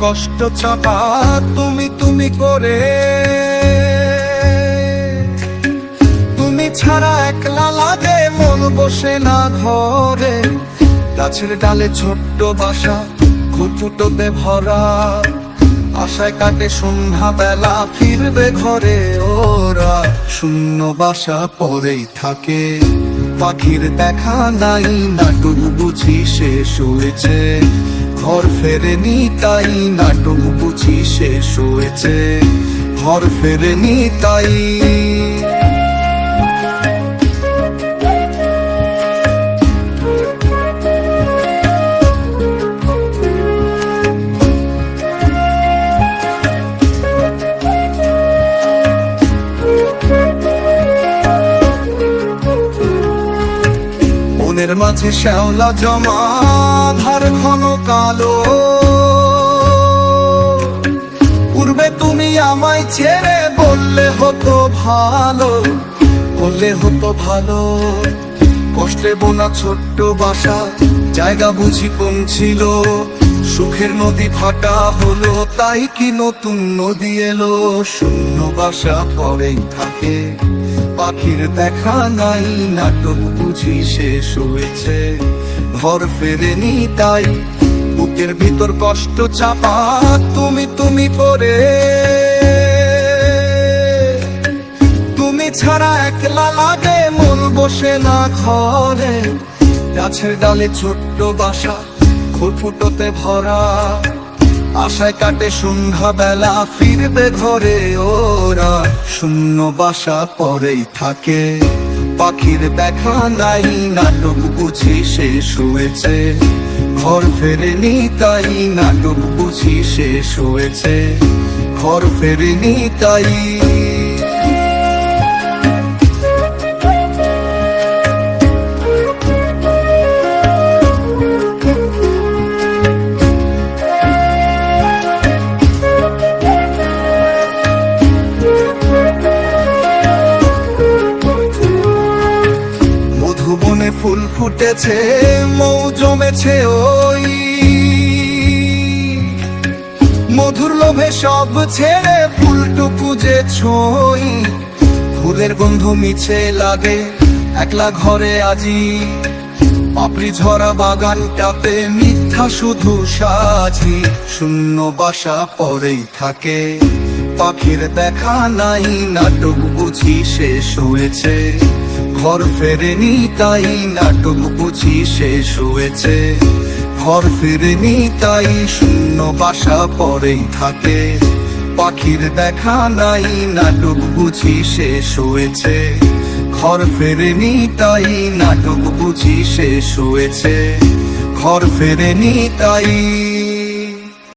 কষ্ট চাপা তুমি তুমি করে, তুমি ছাড়া একলা লাগে মন বসে না ঘরে। গাছের ডালে ছোট্ট বাসা খুঁটুটোতে ভরা, আশায় কাটে সন্ধ্যা বেলা ফিরবে ঘরে ওরা। শূন্য বাসা পরেই থাকে, পাখির দেখা নাই, নাটক বুঝি শেষ হয়েছে। ঘর ফেরেনি তাই নাটক বুঝি শেষ হয়েছে, ঘর ফেরেনি তাই। মনের মাঝে শ্যাওলা জমা ধার ঘন কালো, পূর্বে তুমি আমায় ছেড়ে বললে হতো ভালো, বললে হতো ভালো। কষ্টে বোনা ছোট্ট বাসা জায়গা বুঝি কম ছিল, সুখের নদী ফাটা হলো তাই কি নতুন নদী এলো। শূন্য বাসা পরেই থাকে, পাখির দেখা নাই, নাটক বুঝি শেষ হয়েছে, ঘর ফেরেনি তাই। বুকের ভিতর কষ্ট চাপা তুমি তুমি করে, তুমি ছাড়া একলা লাগে মন বসে না ঘরে। গাছের ডালে ছোট্ট বাসা খুঁটুটোতে ভরা, আশায় কাটে সন্ধ্যা বেলা ফিরবে ঘরে ওরা। শূন্য বাসা পরেই থাকে, পাখির দেখা নাই, নাটক বুঝি শেষ হয়েছে, ঘর ফেরেনি তাই। নাটক বুঝি শেষ হয়েছে, ঘর ফেরেনি তাই। মধুবনে ফুল ফুটেছে, মৌ জমেছে ওই, মধুর লোভে সব ছেড়ে ফুলটুকু যে ছই। ফুলের গন্ধ মিছে লাগে একলা ঘরে আজি, পাপড়ি ঝরা বাগানটাতে মিথ্যা শুধু সাজি। শূন্য বাসা পরেই থাকে, পাখির দেখা নাই, নাটক বুঝি শেষ হয়েছে, ঘর ফেরেনি তাই। নাটক বুঝি শেষ হয়েছে, ঘর ফেরেনি তাই। শূন্য বাসা পরেই থাকে, পাখির দেখা নাই, নাটক বুঝি শেষ হয়েছে, ঘর ফেরেনি তাই। নাটক বুঝি শেষ হয়েছে, ঘর ফেরেনি তাই।